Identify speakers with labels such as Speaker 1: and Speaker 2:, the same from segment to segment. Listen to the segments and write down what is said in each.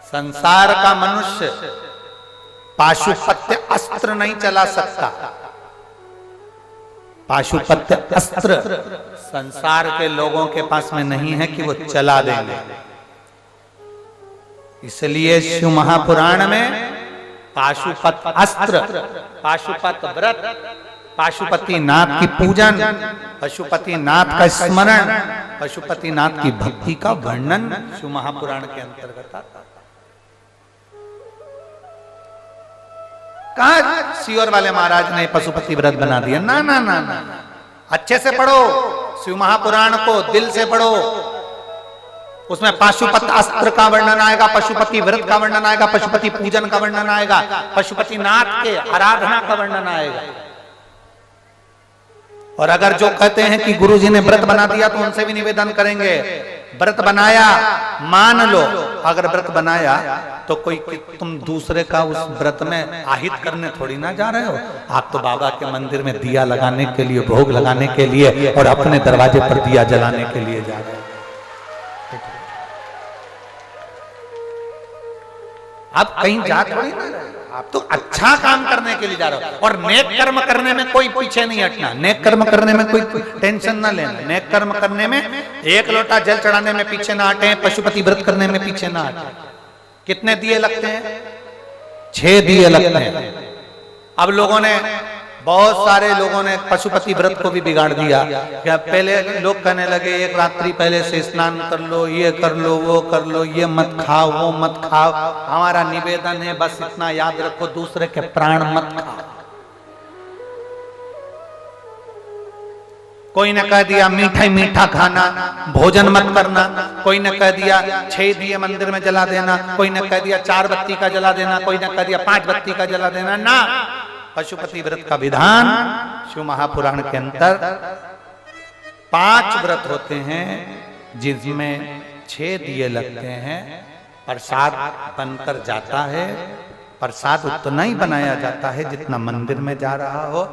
Speaker 1: संसार का मनुष्य पाशुपत्य अस्त्र नहीं चला सकता। पाशुपत्य अस्त्र संसार के लोगों के पास में नहीं है कि वो चला देंगे। इसलिए शिव महापुराण में पाशुपत अस्त्र, पाशुपत व्रत, पाशुपति नाथ की पूजन, पशुपति नाथ का स्मरण, पशुपति नाथ की भक्ति का वर्णन शिव महापुराण के अंतर्गत आता है। कहा सीवर वाले महाराज ने पशुपति व्रत बना दिया? ना ना ना ना, अच्छे से पढ़ो शिव महापुराण को, दिल से पढ़ो। उसमें पाशुपत अस्त्र का वर्णन आएगा, पशुपति व्रत का वर्णन आएगा, पशुपति पूजन का वर्णन आएगा, पशुपति नाथ के आराधना का वर्णन आएगा। और अगर जो कहते हैं कि गुरुजी ने व्रत बना दिया तो उनसे भी निवेदन करेंगे, व्रत बनाया मान लो, अगर व्रत बनाया तो कोई तुम दूसरे का उस व्रत में आहित करने थोड़ी ना जा रहे हो। आप तो बाबा के मंदिर में दिया लगाने के लिए, भोग लगाने के लिए और अपने दरवाजे पर दिया जलाने के लिए जा रहे हो। आप कहीं जा थोड़ी ना, आप तो अच्छा काम करने के लिए जा रहे हो। और नेक कर्म करने में कोई पीछे नहीं हटना, नेक कर्म करने में कोई टेंशन ना लेना। नेक कर्म करने में एक लोटा जल चढ़ाने में पीछे ना हटे, पशुपति व्रत करने में पीछे ना हटे। कितने दिए लगते हैं? 6 दिए लगते हैं। अब लोगों ने, बहुत सारे लोगों ने पशुपति व्रत को भी बिगाड़ दिया। क्या पहले लोग कहने लगे एक रात्रि पहले से स्नान कर लो, ये कर लो, वो कर लो, ये मत खाओ, वो मत खाओ। हमारा निवेदन है बस इतना याद रखो, दूसरे के प्राण मत खाओ। कोई ने कह दिया मीठा खाना, भोजन मत करना। कोई ने कह दिया 6 दिए मंदिर में जला देना, कोई ने कह दिया 4 बत्ती का जला देना, कोई ने कह दिया 5 बत्ती का जला देना। ना, पशुपति व्रत का विधान शिव महापुराण के अंतर 5 व्रत होते हैं जिसमें 6 दिए लगते हैं। प्रसाद बनकर जाता है, प्रसाद उतना ही बनाया जाता है जितना मंदिर में जा रहा हो।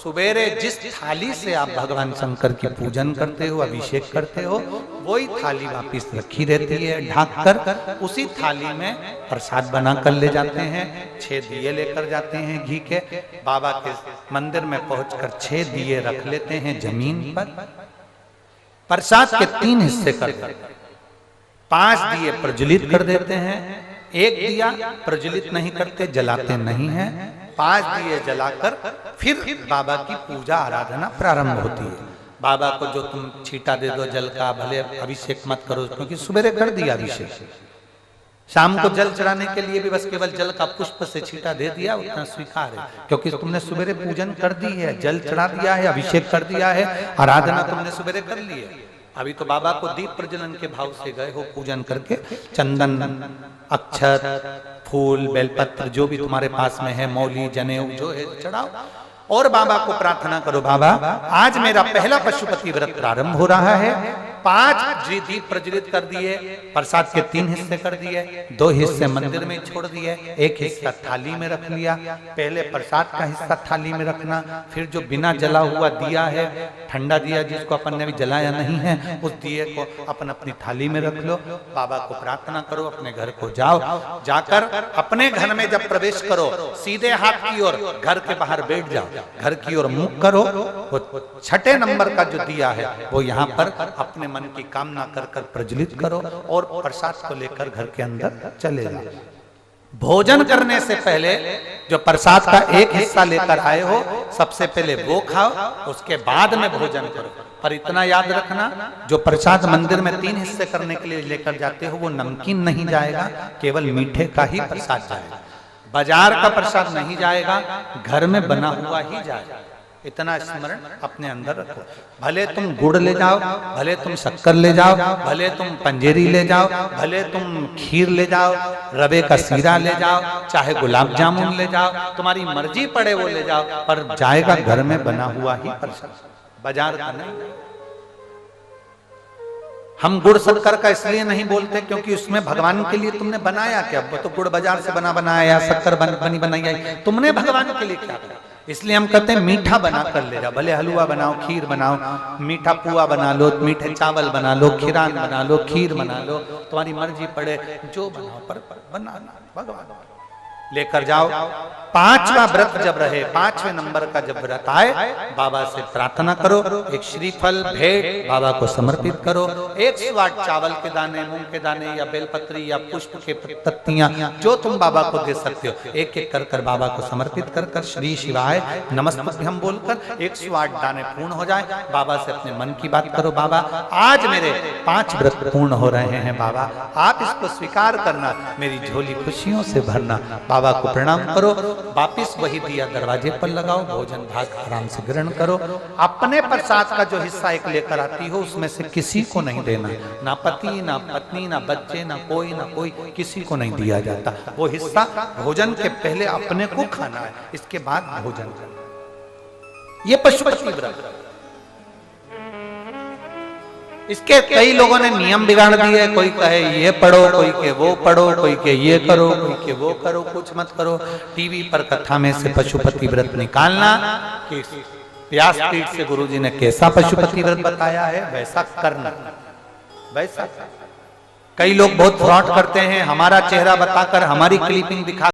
Speaker 1: सुबेरे जिस थाली से आप भगवान शंकर की पूजन करते हो, अभिषेक करते हो, वही थाली वापिस रखी रहती है ढक कर। उसी थाली में प्रसाद बना कर ले जाते हैं। 6 दिए लेकर जाते हैं घी के। बाबा के मंदिर में पहुंचकर 6 दिए रख लेते हैं जमीन पर। प्रसाद के 3 हिस्से कर देते हैं। 5 दिए प्रज्वलित कर देते हैं, 1 दिया प्रज्वलित नहीं करते, जलाते नहीं हैं। 5 दिए जलाकर फिर बाबा की पूजा आराधना प्रारंभ होती है। बाबा को जो तुम छींटा दे दो जल का, भले अभिषेक मत करो, क्योंकि सुबेरे कर दिया अभिषेक। शाम को जल चढ़ाने के लिए भी बस केवल जल का पुष्प से छींटा दे दिया, उतना स्वीकार है, क्योंकि तुमने सुबेरे पूजन कर दी है, जल चढ़ा दिया है, अभिषेक कर दिया है, आराधना तुमने सुबेरे कर ली है। अभी तो बाबा को दीप प्रज्वलन के भाव से गए हो पूजन करके, चंदन, अक्षत, फूल, बेलपत्र जो भी तुम्हारे पास में है, मौली, जनेऊ जो है चढ़ाओ और बाबा को प्रार्थना करो, बाबा आज मेरा पहला पशुपति व्रत प्रारंभ हो रहा है। 5 दीप प्रज्वलित कर दिए, प्रसाद के 3 हिस्से कर दिए, 2 हिस्से मंदिर में छोड़ दिए, 1 हिस्सा थाली में रख लिया। पहले प्रसाद का हिस्सा थाली में रखना, फिर जो बिना जला हुआ दिया है, ठंडा दिया जिसको अपन ने भी जलाया नहीं है, उस दिए को अपन अपनी थाली में रख लो। बाबा को प्रार्थना करो, अपने घर को जाओ, जाकर अपने घर में जब प्रवेश करो सीधे हाथ की ओर घर के बाहर बैठ जाओ, घर की ओर मुख करो। वो 6 नंबर का जो दिया है वो यहाँ पर अपने मन की कामना कर कर प्रज्वलित करो और प्रसाद को लेकर घर के अंदर चले जाओ। भोजन करने से पहले जो प्रसाद का 1 हिस्सा लेकर आए हो, सबसे पहले वो खाओ, उसके बाद में भोजन करो। पर इतना याद रखना, जो प्रसाद मंदिर में 3 हिस्से करने के लिए लेकर जाते हो वो नमकीन नहीं जाएगा, केवल मीठे का ही प्रसाद जाएगा। बाजार का प्रसाद नहीं जाएगा, घर में बना हुआ ही जाएगा। इतना स्मरण अपने अंदर रखो। भले तुम गुड़ ले जाओ, भले तुम शक्कर ले जाओ, भले तुम पंजेरी ले जाओ, भले तुम खीर ले जाओ, रवे का सीरा ले जाओ, चाहे गुलाब जामुन ले जाओ, तुम्हारी मर्जी पड़े वो ले जाओ, पर जाएगा घर में बना हुआ ही प्रसाद, बाजार का नहीं। हम गुड़ शक्कर का इसलिए नहीं बोलते क्योंकि उसमें भगवान के लिए तुमने बनाया क्या? वो तो गुड़ बाजार से बना बनाया, शक्कर बनी बनाई, तुमने भगवान के लिए क्या करा? इसलिए हम कहते हैं मीठा बना कर ले जा, भले हलवा बनाओ, खीर बनाओ, मीठा पुआ बना लो, मीठे चावल बना लो, खीरान बना लो, खीर बना लो, तुम्हारी मर्जी पड़े जो बनाओ, पर बनाना भगवान लेकर जाओ। पांचवा व्रत जब रहे, पांचवें नंबर का जब व्रत आए, बाबा से प्रार्थना करो, एक श्रीफल भेंट बाबा को समर्पित करो, 108 चावल के दाने, मूंग के दाने या बेलपत्री या पुष्प के पत्तियां जो तुम बाबा को दे सकते हो, एक एक कर कर बाबा को समर्पित कर कर श्री शिवाय नमस्तभ्यम बोलकर 108 दाने पूर्ण हो जाए। बाबा से अपने मन की बात करो, बाबा आज मेरे 5 व्रत पूर्ण हो रहे हैं, बाबा आप इसको स्वीकार करना, मेरी झोली खुशियों से भरना। बाबा को प्रणाम करो, वापिस वही दिया दरवाजे पर लगाओ, भोजन भाग आराम से ग्रहण करो। अपने प्रसाद का जो हिस्सा एक लेकर आती हो उसमें से किसी को नहीं देना, ना पति ना पत्नी ना बच्चे ना कोई किसी को नहीं दिया जाता। वो हिस्सा भोजन के पहले अपने को खाना है, इसके बाद भोजन करना। ये पशुपति व्रत, इसके कई लोगों ने नियम बिगाड़ दिए, कोई कहे ये पढ़ो, कोई के वो पढ़ो, कोई के ये करो, कोई के वो करो, कुछ मत करो। टीवी पर कथा में से पशुपति व्रत निकालना कि व्यासपीठ से गुरुजी ने कैसा पशुपति व्रत बताया है वैसा करना, वैसा। कई लोग बहुत फ्रॉड करते हैं, हमारा चेहरा बताकर, हमारी क्लिपिंग दिखा